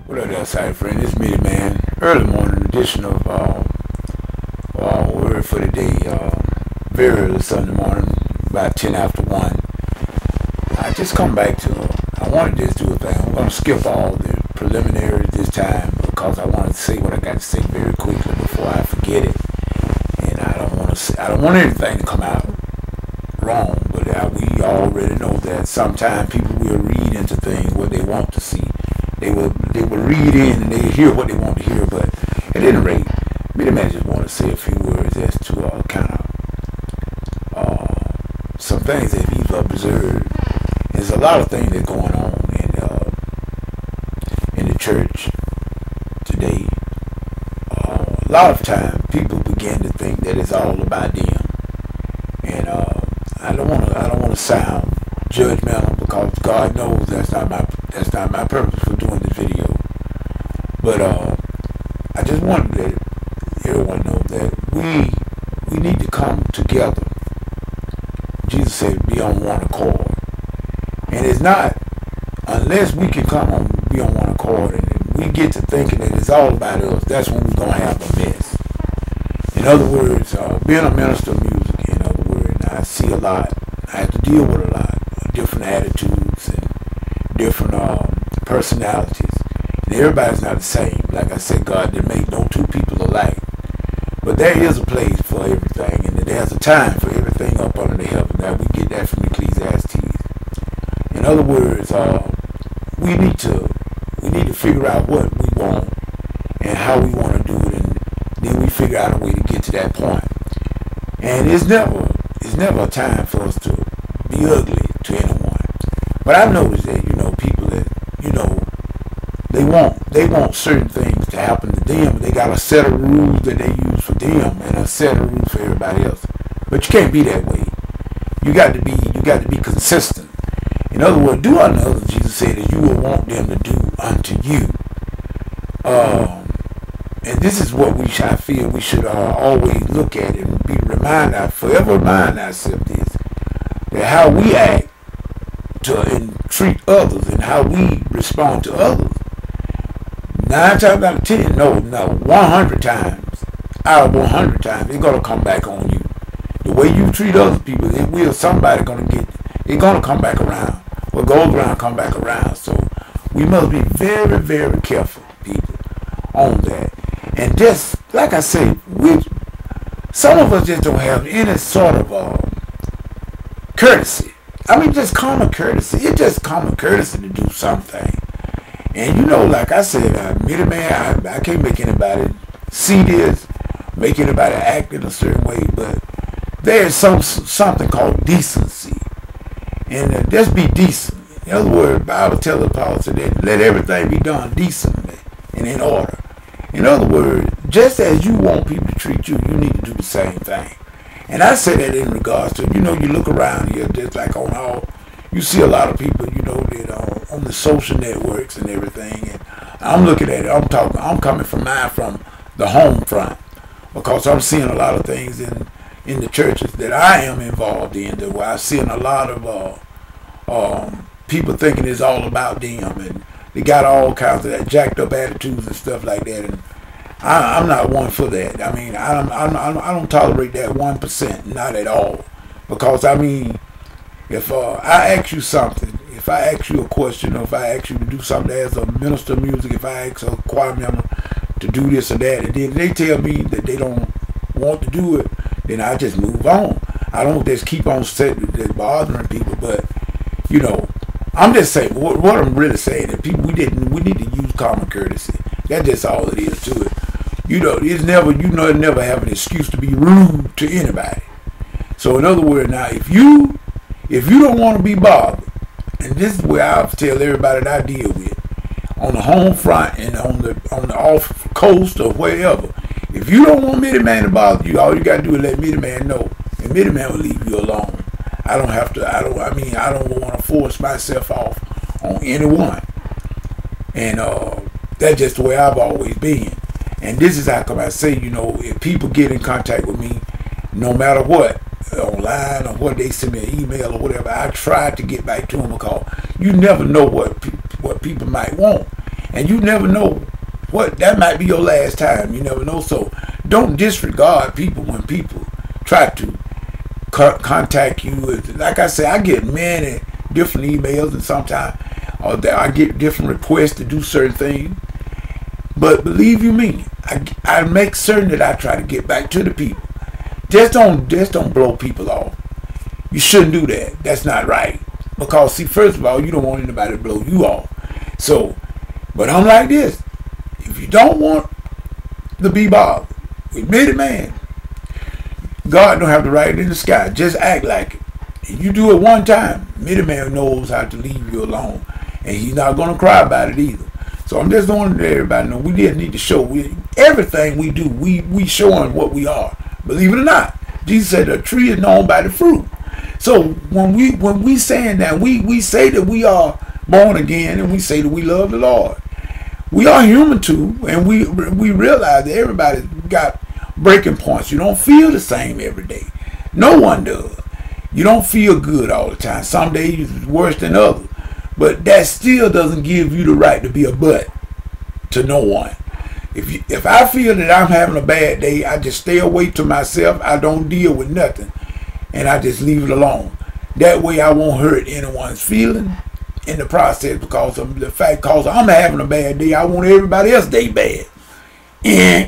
What up, that side friend? It's me, man. Early morning edition of Word for the Day. Very early Sunday morning, about 10 after 1. I just come back to, I wanted to just do a thing. I'm going to skip all the preliminaries this time because I want to say what I got to say very quickly before I forget it. And I don't want anything to come out wrong, but we already know that sometimes people will read into things what they want to see. They will read in and they hear what they want to hear, but at any rate, me and man just want to say a few words as to kind of some things that we've observed. There's a lot of things that's going on in the church today. A lot of time people begin to think that it's all about them, and I don't want to sound judgmental because God knows that's not my purpose for doing this video. But I just wanted to let everyone know that we need to come together. Jesus said, "Be on one accord," and it's not unless we can be on one accord and we get to thinking that it's all about us. That's when we're gonna have a mess. In other words, being a minister of music. In other words, I see a lot. I have to deal with a lot of different attitudes and different personalities. And everybody's not the same. Like I said, God didn't make no two people alike. But there is a place for everything, and there's a time for everything up under the heaven. Now we get that from Ecclesiastes. In other words, we need to figure out what we want and how we want to do it, and then we figure out a way to get to that point. And it's never a time for us to be ugly to anyone. But I've noticed that, people that, they want certain things to happen to them. They got a set of rules that they use for them and a set of rules for everybody else. But you can't be that way. You got to be consistent. In other words, do unto others, Jesus said, as you will want them to do unto you. And this is what I feel we should always look at and forever remind ourselves this, that how we act and treat others and how we respond to others, 9 times out of 10, no, 100 times out of 100 times, it's going to come back on you. The way you treat other people, somebody going to get, it's going to come back around. What goes around, come back around. So we must be very, very careful, people, on that. And just, like I say, some of us just don't have any sort of courtesy. I mean, just common courtesy. It's just common courtesy to do something. And like I said, I can't make anybody see this, make anybody act in a certain way, but there's something called decency. And just be decent. In other words, the Bible tells the policy that let everything be done decently and in order. In other words, just as you want people to treat you, you need to do the same thing. And I say that in regards to, you look around here, just like you see a lot of people, that on the social networks and everything. And I'm looking at it, I'm coming from the home front, because I'm seeing a lot of things in the churches that I am involved in, where I'm seeing a lot of people thinking it's all about them, and they got all kinds of that jacked up attitudes and stuff like that. And I'm not one for that. I mean, I don't tolerate that 1%, not at all. Because if I ask you something, if I ask you a question, or if I ask you to do something as a minister of music, if I ask a choir member to do this or that, and then they tell me that they don't want to do it, then I just move on. I don't just keep on bothering people. But I'm just saying what I'm really saying, that we need to use common courtesy. That's just all it is to it. It's never have an excuse to be rude to anybody. So in other words, now if you don't want to be bothered, and this is where I tell everybody that I deal with, on the home front and on the off coast or wherever, if you don't want Middleman to bother you, all you got to do is let Middleman know, and Middleman will leave you alone. I don't want to force myself off on anyone. And that's just the way I've always been. And this is how come I say, if people get in contact with me, no matter what, online or what, they send me an email or whatever, I try to get back to them, because you never know what people might want. And you never know what, that might be your last time. You never know. So don't disregard people when people try to contact you. Like I said, I get many different emails, and sometimes I get different requests to do certain things. But believe you me, I make certain that I try to get back to the people. Just don't blow people off. You shouldn't do that. That's not right. Because see, first of all, you don't want anybody to blow you off. So, but I'm like this. If you don't want to be bothered with Mitty Man, God don't have to write it in the sky. Just act like it. And you do it one time, Mitty Man knows how to leave you alone. And he's not going to cry about it either. So I'm just wanting to let everybody know we just need to show everything we do. We showing what we are. Believe it or not, Jesus said a tree is known by the fruit. So when we saying that, we say that we are born again, and we say that we love the Lord. We are human too, and we realize that everybody's got breaking points. You don't feel the same every day. No one does. You don't feel good all the time. Some days it's worse than others. But that still doesn't give you the right to be a butt to no one. If I feel that I'm having a bad day, I just stay away to myself. I don't deal with nothing, and I just leave it alone. That way I won't hurt anyone's feeling in the process, because of the fact, because I'm having a bad day, I want everybody else's day bad.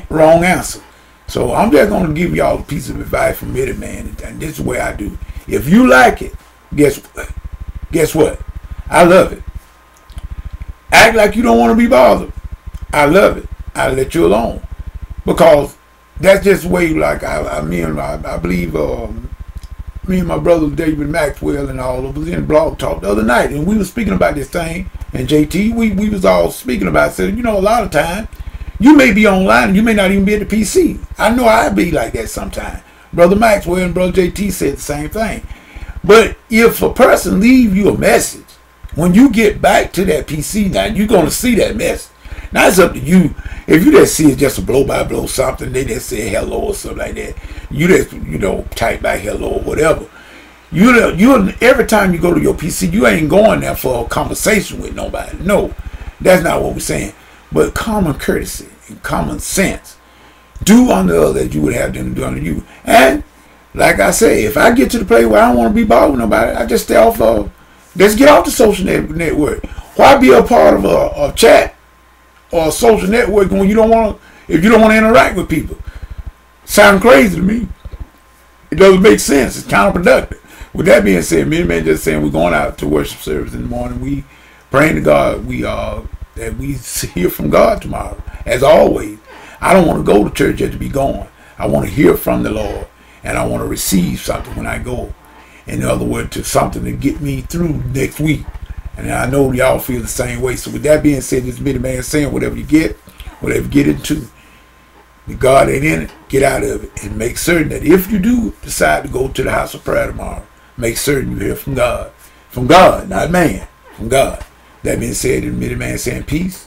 Wrong answer. So I'm just going to give y'all a piece of advice from Mitty Man, and this is the way I do. If you like it, guess what? I love it. Act like you don't want to be bothered. I love it. I let you alone, because that's just the way. Like I believe me and my brother David Maxwell and all of us in Blog Talk the other night, and we were speaking about this thing. And JT, we was all speaking about it. Said, you know, a lot of times you may be online and you may not even be at the PC. I know I'd be like that sometimes. Brother Maxwell and brother JT said the same thing. But if a person leave you a message, when you get back to that PC, now you're going to see that message. Now it's up to you. If you just see it just a blow-by-blow something, they just say hello or something like that, you just, type back hello or whatever. You every time you go to your PC, you ain't going there for a conversation with nobody. No, that's not what we're saying. But common courtesy and common sense. Do unto others as you would have them do unto you. And like I say, if I get to the place where I don't want to be bothered with nobody, I just stay off of. Let's get off the social network. Why be a part of a chat or a social network when you don't want to, if you don't want to interact with people? Sound crazy to me. It doesn't make sense. It's counterproductive. With that being said, Mitty Man just saying we're going out to worship service in the morning. We praying to God. That we hear from God tomorrow. As always, I don't want to go to church just to be going. I want to hear from the Lord, and I want to receive something when I go. In other words, to something to get me through next week. And I know y'all feel the same way. So with that being said, this Mitty Man saying whatever you get into, the God ain't in it, get out of it. And make certain that if you do decide to go to the house of prayer tomorrow, make certain you hear from God. From God, not man. From God. That being said, the Mitty Man saying peace.